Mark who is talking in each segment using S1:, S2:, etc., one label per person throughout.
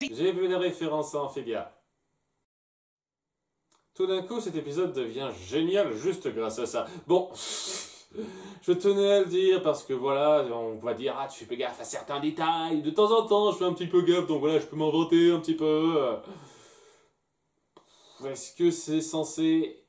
S1: J'ai vu les références à Amphibia. Tout d'un coup, cet épisode devient génial juste grâce à ça. Bon, je tenais à le dire parce que voilà, on va dire, ah, tu fais gaffe à certains détails. De temps en temps, je fais un petit peu gaffe, donc voilà, je peux m'en vanter un petit peu. Est-ce que c'est censé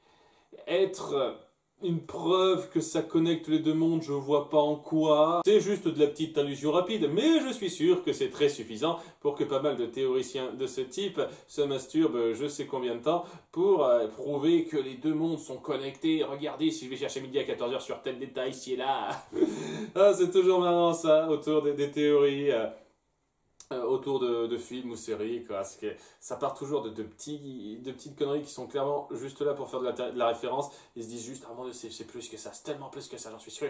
S1: être une preuve que ça connecte les deux mondes? Je vois pas en quoi. C'est juste de la petite allusion rapide, mais je suis sûr que c'est très suffisant pour que pas mal de théoriciens de ce type se masturbent je sais combien de temps pour prouver que les deux mondes sont connectés. Regardez, si je vais chercher midi à 14h sur tel détail, ci et là. Ah, c'est toujours marrant ça, autour des théories. Autour de films ou séries, quoi. Parce que ça part toujours de petites conneries qui sont clairement juste là pour faire de la référence. Ils se disent juste, ah mon dieu, c'est plus que ça, c'est tellement plus que ça, j'en suis sûr.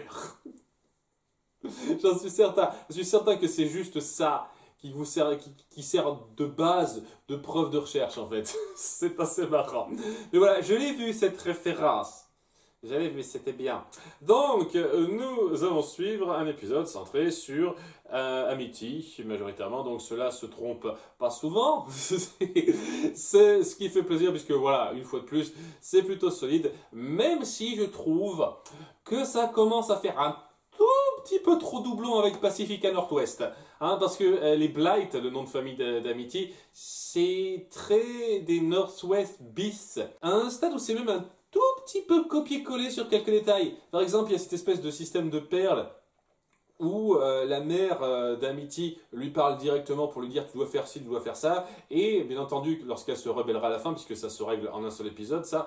S1: J'en suis certain. Je suis certain que c'est juste ça qui sert de base de preuve de recherche, en fait. C'est assez marrant. Mais voilà, je l'ai vu, cette référence. J'avais vu, c'était bien. Donc, nous allons suivre un épisode centré sur Amity, majoritairement. Donc, cela se trompe pas souvent. C'est ce qui fait plaisir, puisque voilà, une fois de plus, c'est plutôt solide. Même si je trouve que ça commence à faire un tout petit peu trop doublon avec Pacifica Northwest. Hein, parce que les Blight, le nom de famille d'Amity, c'est très des Northwest bis. À un stade où c'est même un tout petit peu copier-coller sur quelques détails. Par exemple, il y a cette espèce de système de perles où la mère d'Amity lui parle directement pour lui dire tu dois faire ci, tu dois faire ça, et bien entendu, lorsqu'elle se rebellera à la fin, puisque ça se règle en un seul épisode, ça,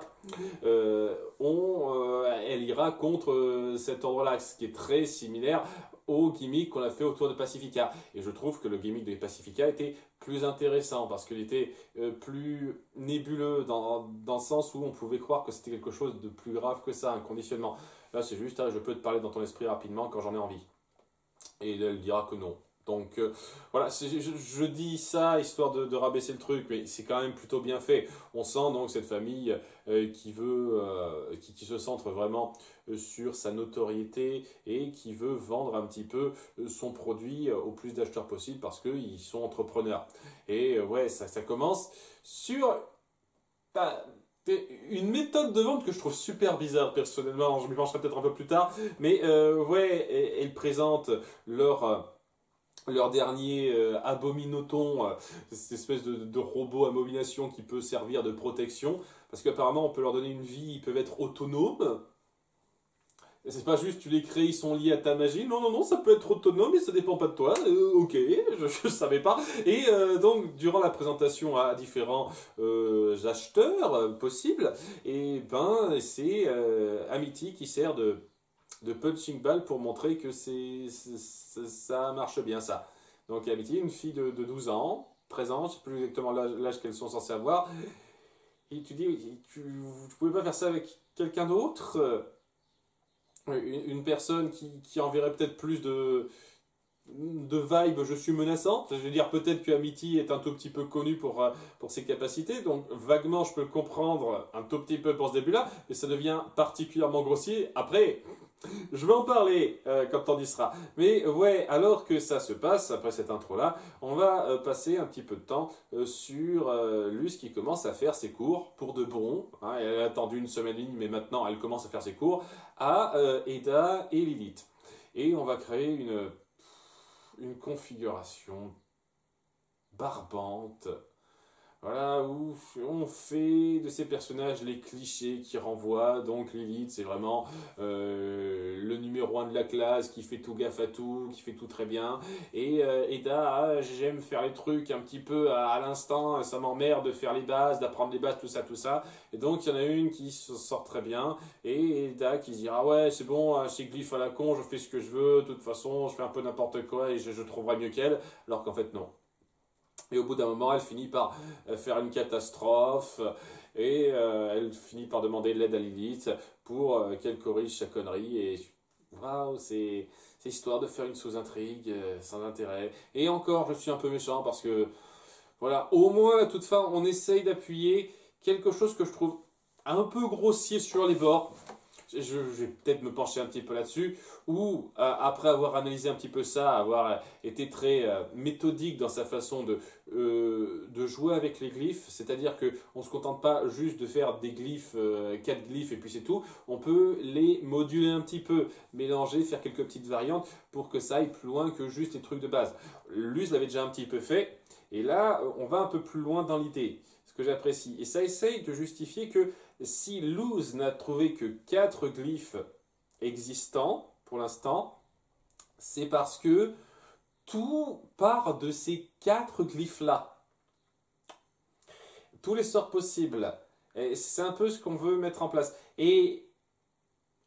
S1: elle ira contre cet ordre-là, ce qui est très similaire au gimmick qu'on a fait autour de Pacifica. Et je trouve que le gimmick de Pacifica était plus intéressant, parce qu'il était plus nébuleux, dans le sens où on pouvait croire que c'était quelque chose de plus grave que ça, un conditionnement. Là, c'est juste, je peux te parler dans ton esprit rapidement quand j'en ai envie. Et elle dira que non. Donc voilà, je dis ça histoire de rabaisser le truc, mais c'est quand même plutôt bien fait. On sent donc cette famille qui se centre vraiment sur sa notoriété et qui veut vendre un petit peu son produit au plus d'acheteurs possible parce qu'ils sont entrepreneurs. Et ouais, ça commence sur bah, une méthode de vente que je trouve super bizarre personnellement. Je m'y pencherai peut-être un peu plus tard, mais ouais, elle présente leur dernier Abominoton, cette espèce de robot abomination qui peut servir de protection, parce qu'apparemment on peut leur donner une vie, ils peuvent être autonomes. C'est pas juste tu les crées, ils sont liés à ta magie. Non, non, non, ça peut être autonome et ça dépend pas de toi. Ok, je savais pas. Et donc, durant la présentation à différents acheteurs possibles, et ben, c'est Amity qui sert de punching ball pour montrer que ça marche bien, ça. Donc, Amity, une fille de 12 ans, 13 ans, je sais plus exactement l'âge qu'elles sont censées avoir. Et tu dis, tu pouvais pas faire ça avec quelqu'un d'autre? Une personne qui enverrait peut-être plus de vibe je suis menaçante. Je veux dire, peut-être que Amity est un tout petit peu connu pour ses capacités, donc vaguement je peux le comprendre un tout petit peu pour ce début-là, mais ça devient particulièrement grossier. Après, je vais en parler quand on y sera. Mais ouais, alors que ça se passe, après cette intro-là, on va passer un petit peu de temps sur Luce qui commence à faire ses cours pour de bon. Hein, elle a attendu une semaine et demie, mais maintenant elle commence à faire ses cours à Eda et Lilith. Et on va créer une configuration barbante. Voilà, où on fait de ces personnages les clichés qui renvoient. Donc Lilith, c'est vraiment le numéro un de la classe qui fait tout gaffe à tout, qui fait tout très bien. Et Eda, ah, j'aime faire les trucs un petit peu à l'instant, ça m'emmerde de faire les bases, d'apprendre les bases, tout ça, tout ça. Et donc il y en a une qui se sort très bien. Et Eda qui se dit, ah ouais, c'est bon, c'est glyphe à la con, je fais ce que je veux, de toute façon, je fais un peu n'importe quoi et je trouverai mieux qu'elle. Alors qu'en fait, non. Et au bout d'un moment, elle finit par faire une catastrophe et elle finit par demander de l'aide à Lilith pour qu'elle corrige sa connerie. Et waouh, c'est histoire de faire une sous-intrigue sans intérêt. Et encore, je suis un peu méchant parce que, voilà, au moins à toute fin, on essaye d'appuyer quelque chose que je trouve un peu grossier sur les bords. je vais peut-être me pencher un petit peu là-dessus, ou après avoir analysé un petit peu ça, avoir été très méthodique dans sa façon de jouer avec les glyphes, c'est-à-dire qu'on ne se contente pas juste de faire des glyphes, 4 glyphes et puis c'est tout, on peut les moduler un petit peu, mélanger, faire quelques petites variantes pour que ça aille plus loin que juste les trucs de base. Luz l'avait déjà un petit peu fait, et là on va un peu plus loin dans l'idée, ce que j'apprécie. Et ça essaye de justifier que si Luz n'a trouvé que 4 glyphes existants pour l'instant, c'est parce que tout part de ces 4 glyphes-là. Tous les sorts possibles. C'est un peu ce qu'on veut mettre en place. Et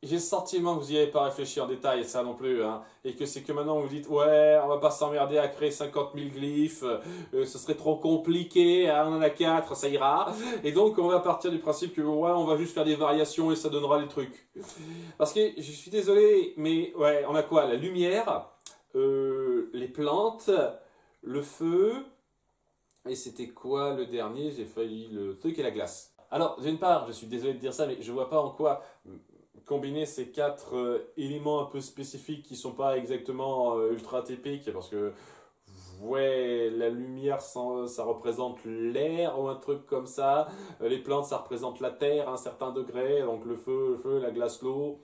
S1: j'ai le sentiment que vous n'y avez pas réfléchi en détail, ça non plus, hein, et que c'est que maintenant vous dites, ouais, on va pas s'emmerder à créer 50 000 glyphes, ce serait trop compliqué, hein, on en a 4, ça ira. Et donc on va partir du principe que, ouais, on va juste faire des variations et ça donnera les trucs. Parce que, je suis désolé, mais ouais, on a quoi? La lumière, les plantes, le feu, et c'était quoi le dernier? J'ai failli le truc et la glace. Alors, d'une part, je suis désolé de dire ça, mais je vois pas en quoi combiner ces 4 éléments un peu spécifiques qui sont pas exactement ultra typiques, parce que ouais, la lumière ça représente l'air ou un truc comme ça, les plantes ça représente la terre à un certain degré, donc le feu, la glace, l'eau.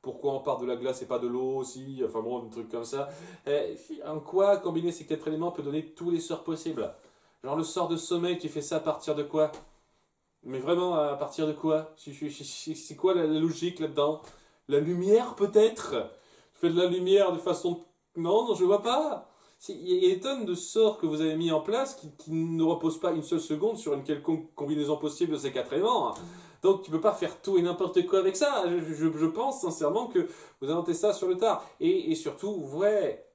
S1: Pourquoi on part de la glace et pas de l'eau aussi, enfin bon, un truc comme ça. En quoi combiner ces 4 éléments peut donner tous les sorts possibles? Genre le sort de sommeil, tu fais ça à partir de quoi? Mais vraiment, à partir de quoi? C'est quoi la logique là-dedans? La lumière, peut-être? Je fais de la lumière de façon... Non, non, je vois pas. Il y a des tonnes de sorts que vous avez mis en place qui ne reposent pas une seule seconde sur une quelconque combinaison possible de ces 4 éléments. Donc tu peux pas faire tout et n'importe quoi avec ça. Je pense sincèrement que vous inventez ça sur le tard. Et surtout, ouais,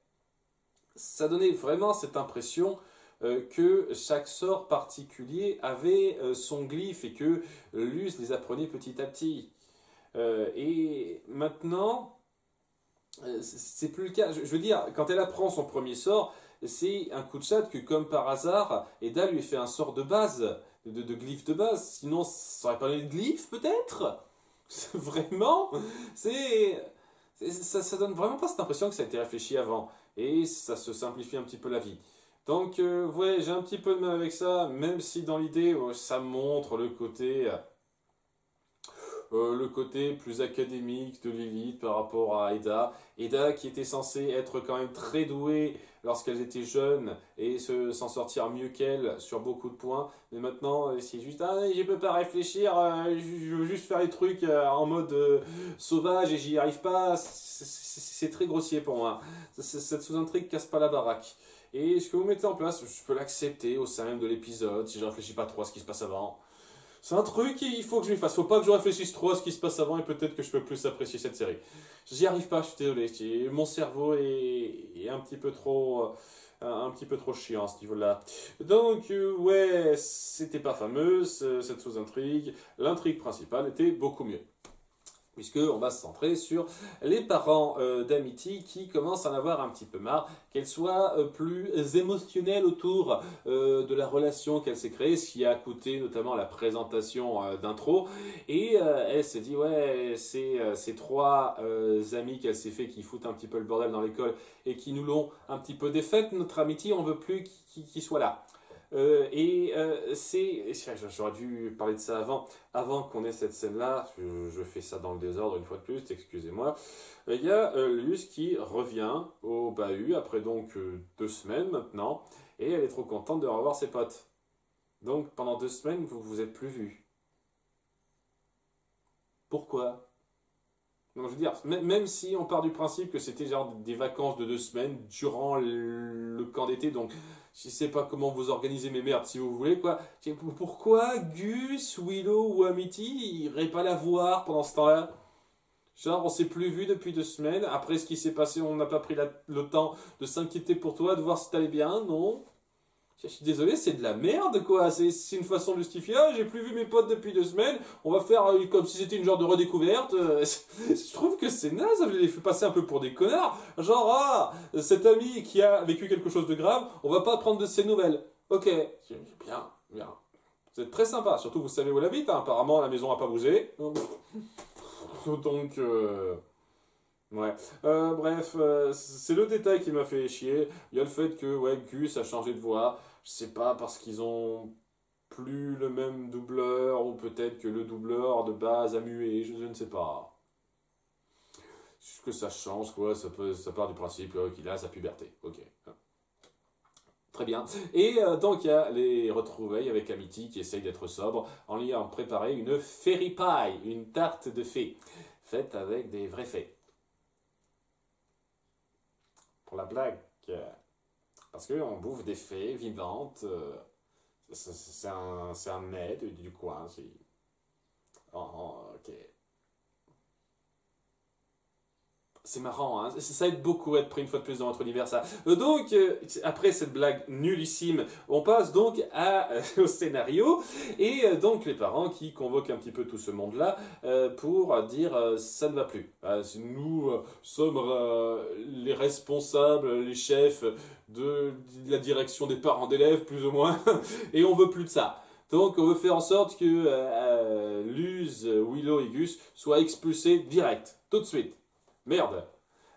S1: ça donnait vraiment cette impression que chaque sort particulier avait son glyphe et que Luz les apprenait petit à petit. Et maintenant, c'est plus le cas. Je veux dire, quand elle apprend son premier sort, c'est un coup de chat que, comme par hasard, Eda lui fait un sort de base, de glyphe de base. Sinon, ça aurait pas donné de glyphe, peut-être? Vraiment? Ça donne vraiment pas cette impression que ça a été réfléchi avant. Et ça se simplifie un petit peu la vie. Donc, ouais, j'ai un petit peu de mal avec ça, même si dans l'idée, ça montre le côté plus académique de Lilith par rapport à Eda. Eda qui était censée être quand même très douée lorsqu'elles étaient jeunes et s'en sortir mieux qu'elle sur beaucoup de points. Mais maintenant, c'est juste, ah, je peux pas réfléchir, je veux juste faire les trucs en mode sauvage et j'y arrive pas. C'est très grossier pour moi. Cette sous-intrigue casse pas la baraque. Et ce que vous mettez en place, je peux l'accepter au sein même de l'épisode, si je réfléchis pas trop à ce qui se passe avant. C'est un truc, il faut que je m'y fasse. Faut pas que je réfléchisse trop à ce qui se passe avant et peut-être que je peux plus apprécier cette série. J'y arrive pas, je suis désolé. Mon cerveau est un petit peu trop chiant à ce niveau-là. Donc, ouais, c'était pas fameuse, cette sous-intrigue. L'intrigue principale était beaucoup mieux. Puisqu'on va se centrer sur les parents d'Amity qui commencent à en avoir un petit peu marre, qu'elle soit plus émotionnelle autour de la relation qu'elle s'est créée, ce qui a coûté notamment la présentation d'intro. Et elle s'est dit, ouais, ces 3 amis qu'elle s'est fait qui foutent un petit peu le bordel dans l'école et qui nous l'ont un petit peu défaite, notre Amity, on veut plus qu'ils soient là. J'aurais dû parler de ça avant qu'on ait cette scène-là, je fais ça dans le désordre une fois de plus, excusez-moi. Il y a Luz qui revient au bahut après donc 2 semaines maintenant, et elle est trop contente de revoir ses potes. Donc pendant 2 semaines, vous vous êtes plus vus. Pourquoi? Donc, je veux dire, même si on part du principe que c'était genre des vacances de 2 semaines durant le camp d'été, donc je sais pas comment vous organisez mes merdes si vous voulez, quoi. Pourquoi Gus, Willow ou Amity iraient pas la voir pendant ce temps-là? Genre, on s'est plus vu depuis 2 semaines, après ce qui s'est passé, on n'a pas pris le temps de s'inquiéter pour toi, de voir si t'allais bien, non? Je suis désolé, c'est de la merde, quoi. C'est une façon de justifier. Ah, j'ai plus vu mes potes depuis 2 semaines. On va faire comme si c'était une genre de redécouverte. Je trouve que c'est naze. Ça les fait passer un peu pour des connards. Genre, ah, cet ami qui a vécu quelque chose de grave, on va pas prendre de ses nouvelles. Ok, bien, bien. C'est très sympa. Surtout, vous savez où elle habite. Hein. Apparemment, la maison a pas bougé. Donc, ouais. Bref, c'est le détail qui m'a fait chier. Il y a le fait que, ouais, Gus a changé de voix. Je sais pas, parce qu'ils ont plus le même doubleur, ou peut-être que le doubleur de base a mué, je ne sais pas. Ce que ça change, quoi, ça part du principe qu'il a sa puberté. Ok. Très bien. Et donc il y a les retrouvailles avec Amity qui essaye d'être sobre en lui ayant préparé une fairy pie, une tarte de fée, faite avec des vrais fées. Pour la blague. Parce qu'on bouffe des fées vivantes. C'est un mets du coin. Ok. C'est marrant, hein, ça aide beaucoup à être pris une fois de plus dans votre univers, ça. Donc, après cette blague nullissime, on passe donc au scénario, et donc les parents qui convoquent un petit peu tout ce monde-là pour dire ça ne va plus. Nous sommes les responsables, les chefs de la direction des parents d'élèves, plus ou moins, et on veut plus de ça. Donc, on veut faire en sorte que Luz, Willow et Gus soient expulsés direct, tout de suite. Merde,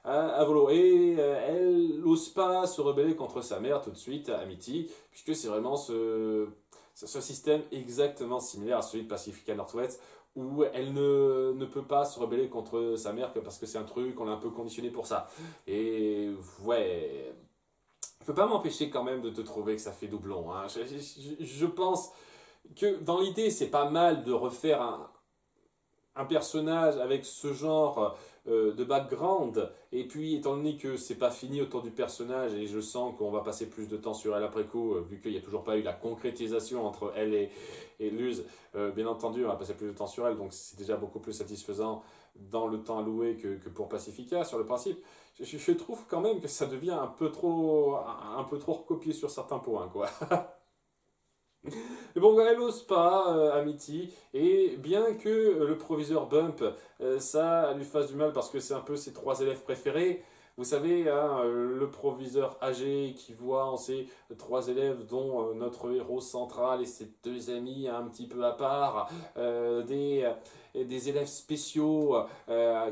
S1: à volo. Et elle n'ose pas se rebeller contre sa mère tout de suite, Amity, puisque c'est vraiment ce système exactement similaire à celui de Pacifica Northwest, où elle ne peut pas se rebeller contre sa mère que parce que c'est un truc, on l'a un peu conditionné pour ça. Et ouais, je peux pas m'empêcher quand même de te trouver que ça fait doublon. Hein. Je pense que dans l'idée, c'est pas mal de refaire un personnage avec ce genre de background, et puis étant donné que c'est pas fini autour du personnage et je sens qu'on va passer plus de temps sur elle après coup, vu qu'il n'y a toujours pas eu la concrétisation entre elle et Luz, bien entendu on va passer plus de temps sur elle, donc c'est déjà beaucoup plus satisfaisant dans le temps alloué que pour Pacifica sur le principe. Je trouve quand même que ça devient un peu trop recopié sur certains points, quoi. Mais bon, elle n'ose pas, Amity, et bien que le proviseur Bump, ça lui fasse du mal parce que c'est un peu ses trois élèves préférés, vous savez, hein, le proviseur âgé qui voit en ses trois élèves, dont notre héros central et ses deux amis un petit peu à part, des élèves spéciaux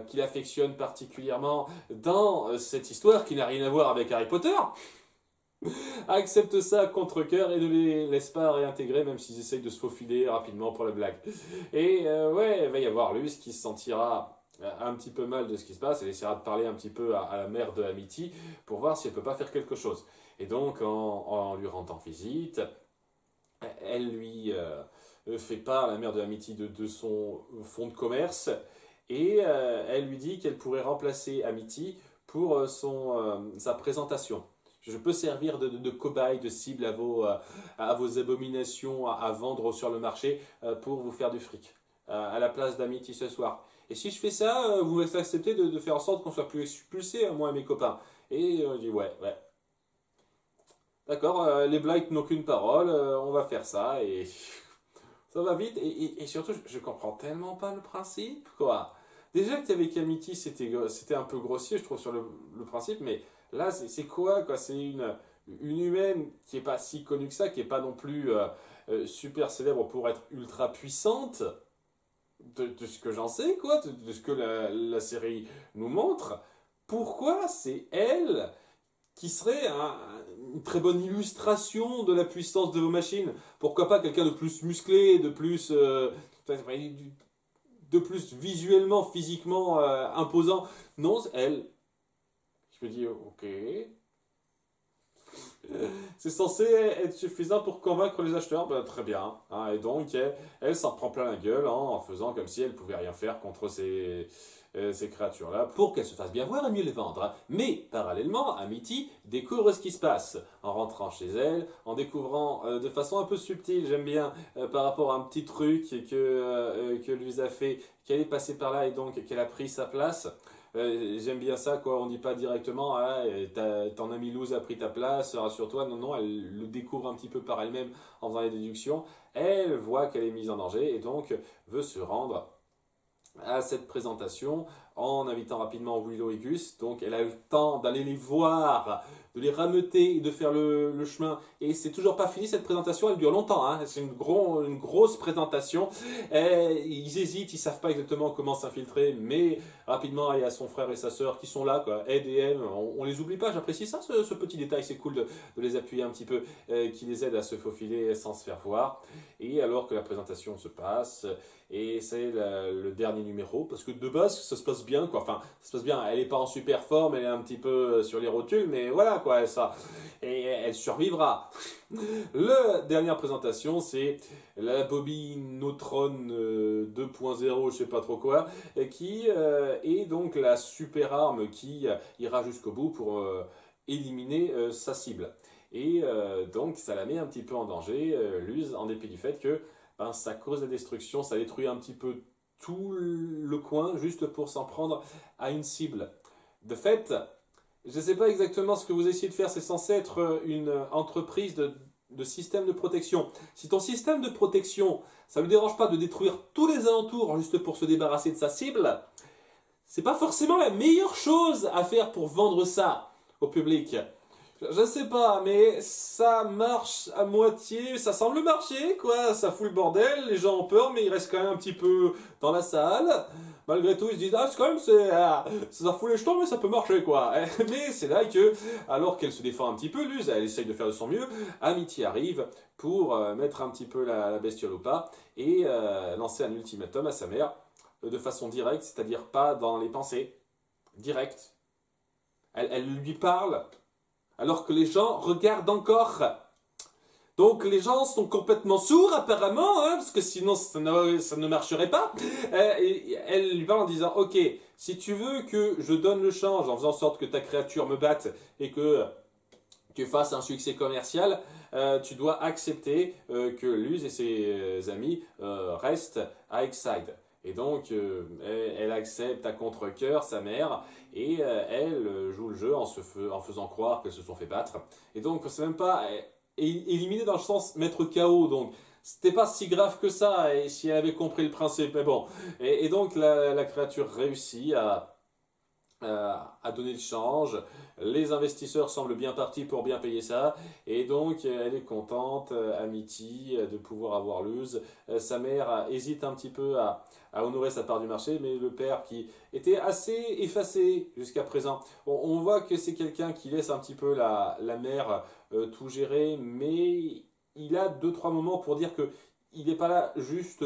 S1: qu'il affectionne particulièrement dans cette histoire qui n'a rien à voir avec Harry Potter. Accepte ça à contre-cœur et ne les laisse pas réintégrer, même s'ils essayent de se faufiler rapidement pour la blague. Et ouais, il va y avoir Luz qui se sentira un petit peu mal de ce qui se passe. Elle essaiera de parler un petit peu à la mère de Amity pour voir si elle peut pas faire quelque chose. Et donc, en lui rendant visite, elle lui fait part, la mère de Amity, de son fonds de commerce. Et elle lui dit qu'elle pourrait remplacer Amity pour sa présentation. Je peux servir de cobaye, de cible à vos abominations à vendre sur le marché pour vous faire du fric. À la place d'Amity ce soir. Et si je fais ça, vous acceptez de faire en sorte qu'on soit plus expulsés, moi et mes copains. Et on dit ouais. D'accord, les Blight n'ont qu'une parole, on va faire ça et ça va vite. Et surtout, je comprends tellement pas le principe, quoi. Déjà que avec Amity, c'était un peu grossier, je trouve, sur le principe, mais là, c'est quoi, quoi? C'est une humaine qui est pas si connue que ça, qui est pas non plus super célèbre pour être ultra puissante, de ce que j'en sais, quoi, de ce que la série nous montre. Pourquoi c'est elle qui serait une très bonne illustration de la puissance de vos machines? Pourquoi pas quelqu'un de plus musclé, de plus visuellement, physiquement imposant? Non, elle. Je me dis, ok. C'est censé être suffisant pour convaincre les acheteurs, ben, très bien. Hein, et donc, elle s'en prend plein la gueule en faisant comme si elle pouvait rien faire contre ces créatures-là pour qu'elles se fassent bien voir et mieux les vendre. Hein. Mais, parallèlement, Amity découvre ce qui se passe en rentrant chez elle, en découvrant de façon un peu subtile, j'aime bien, par rapport à un petit truc que lui a fait, qu'elle est passée par là et donc qu'elle a pris sa place. J'aime bien ça, quoi. On dit pas directement, ah, ton ami Luz a pris ta place, rassure-toi. Non, elle le découvre un petit peu par elle-même en faisant les déductions. Elle voit qu'elle est mise en danger et donc veut se rendre à cette présentation en invitant rapidement Willow et Gus. Donc elle a eu le temps d'aller les voir, de les rameuter et de faire le chemin. Et c'est toujours pas fini cette présentation, elle dure longtemps, hein. C'est une grosse présentation. Et ils hésitent, ils savent pas exactement comment s'infiltrer, mais rapidement il y a son frère et sa sœur qui sont là, quoi. Ed et M, on les oublie pas, j'apprécie ça, ce petit détail, c'est cool de les appuyer un petit peu, qui les aide à se faufiler sans se faire voir. Et alors que la présentation se passe, et c'est le dernier numéro, parce que de base ça se passe bien, quoi. Enfin, ça se passe bien, elle est pas en super forme, elle est un petit peu sur les rotules, mais voilà quoi, ça. Et elle survivra. La dernière présentation, c'est la Bobinotron 2.0, je sais pas trop quoi, qui est donc la super arme qui ira jusqu'au bout pour éliminer sa cible. Et donc ça la met un petit peu en danger, Luz, en dépit du fait que ben, ça cause la destruction, ça détruit un petit peu tout le coin juste pour s'en prendre à une cible. De fait, je ne sais pas exactement ce que vous essayez de faire, c'est censé être une entreprise de système de protection. Si ton système de protection, ça ne lui dérange pas de détruire tous les alentours juste pour se débarrasser de sa cible, c'est pas forcément la meilleure chose à faire pour vendre ça au public. Je sais pas, mais ça marche à moitié, ça semble marcher, quoi. Ça fout le bordel, les gens ont peur, mais ils restent quand même un petit peu dans la salle. Malgré tout, ils se disent, ah, c'est quand même, ça fout les jetons, mais ça peut marcher, quoi. Mais c'est là que, alors qu'elle se défend un petit peu, Luz, elle essaye de faire de son mieux, Amity arrive pour mettre un petit peu la bestiole au pas et lancer un ultimatum à sa mère de façon directe, c'est-à-dire pas dans les pensées, direct. Elle lui parle alors que les gens regardent encore. Donc les gens sont complètement sourds apparemment, hein, parce que sinon ça ne marcherait pas. Et elle lui parle en disant, ok, si tu veux que je donne le change en faisant en sorte que ta créature me batte et que tu fasses un succès commercial, tu dois accepter que Luz et ses amis restent à Exide. Et donc, elle accepte à contre-cœur sa mère et elle joue le jeu en faisant croire qu'elles se sont fait battre. Et donc, c'est même pas éliminé dans le sens mettre KO. Donc, c'était pas si grave que ça et si elle avait compris le principe. Mais bon. Et donc, la créature réussit à donner le change. Les investisseurs semblent bien partis pour bien payer ça. Et donc, elle est contente, Amity, de pouvoir avoir Luz. Sa mère hésite un petit peu à honorer sa part du marché, mais le père qui était assez effacé jusqu'à présent. On voit que c'est quelqu'un qui laisse un petit peu la mère tout gérer, mais il a 2-3 moments pour dire que il n'est pas là juste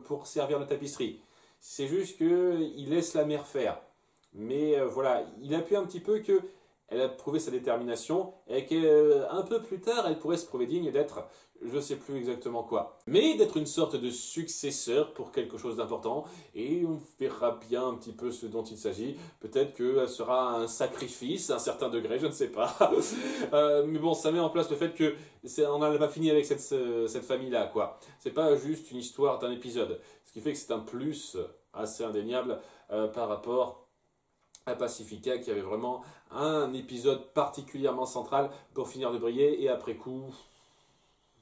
S1: pour servir de tapisserie. C'est juste qu'il laisse la mère faire. Mais voilà, il appuie un petit peu que elle a prouvé sa détermination et qu'un peu plus tard, elle pourrait se prouver digne d'être, je ne sais plus exactement quoi, mais d'être une sorte de successeur pour quelque chose d'important. Et on verra bien un petit peu ce dont il s'agit. Peut-être qu'elle sera un sacrifice à un certain degré, je ne sais pas. Mais bon, ça met en place le fait que on n'a pas fini avec cette famille-là, quoi. C'est pas juste une histoire d'un épisode. Ce qui fait que c'est un plus assez indéniable par rapport à Pacifica, qui avait vraiment un épisode particulièrement central pour finir de briller et après coup,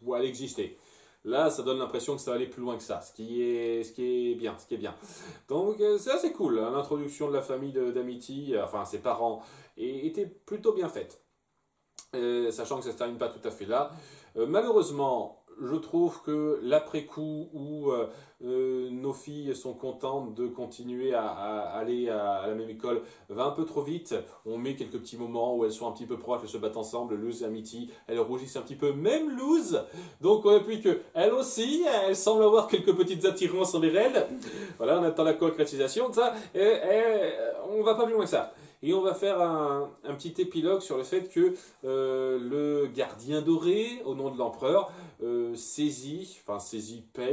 S1: où elle existait. Là, ça donne l'impression que ça va aller plus loin que ça, ce qui est bien. Donc, c'est assez cool. L'introduction de la famille d'Amity, enfin ses parents, était plutôt bien faite. Sachant que ça ne se termine pas tout à fait là. Malheureusement, je trouve que l'après-coup où nos filles sont contentes de continuer à aller à la même école va un peu trop vite. On met quelques petits moments où elles sont un petit peu proches, elles se battent ensemble, Luz et Amity, elles rougissent un petit peu, même Luz. Donc on appuie que elle aussi, elle semble avoir quelques petites attirances envers elle. Voilà, on attend la concrétisation de ça. Et on va pas plus loin que ça. Et on va faire un petit épilogue sur le fait que le gardien doré, au nom de l'empereur, paye,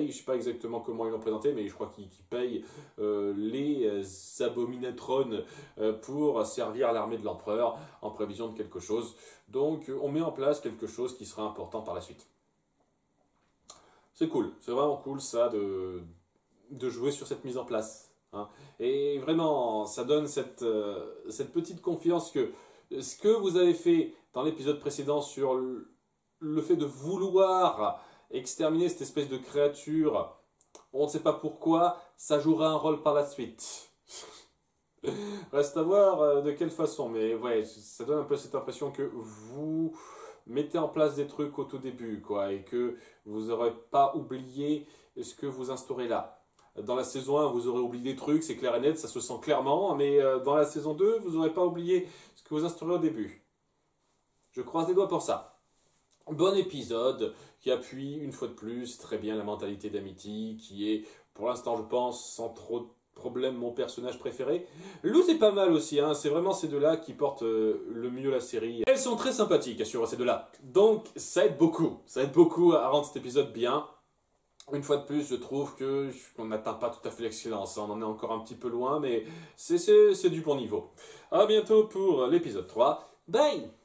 S1: je ne sais pas exactement comment ils l'ont présenté, mais je crois qu'il paye les abominatrons pour servir l'armée de l'empereur en prévision de quelque chose. Donc on met en place quelque chose qui sera important par la suite. C'est cool, c'est vraiment cool ça de jouer sur cette mise en place. Hein. Et vraiment, ça donne cette petite confiance que ce que vous avez fait dans l'épisode précédent sur le fait de vouloir exterminer cette espèce de créature, on ne sait pas pourquoi, ça jouera un rôle par la suite. Reste à voir de quelle façon, mais ouais, ça donne un peu cette impression que vous mettez en place des trucs au tout début, quoi, et que vous n'aurez pas oublié ce que vous instaurez là. Dans la saison 1, vous aurez oublié des trucs, c'est clair et net, ça se sent clairement, mais dans la saison 2, vous n'aurez pas oublié ce que vous instaurez au début. Je croise les doigts pour ça. Bon épisode qui appuie une fois de plus très bien la mentalité d'Amity, qui est pour l'instant je pense sans trop de problème mon personnage préféré. Luz est pas mal aussi, hein. C'est vraiment ces deux-là qui portent le mieux la série. Elles sont très sympathiques, assure ces deux-là. Donc ça aide beaucoup à rendre cet épisode bien. Une fois de plus, je trouve qu'on n'atteint pas tout à fait l'excellence, on en est encore un petit peu loin, mais c'est du bon niveau. A bientôt pour l'épisode 3. Bye!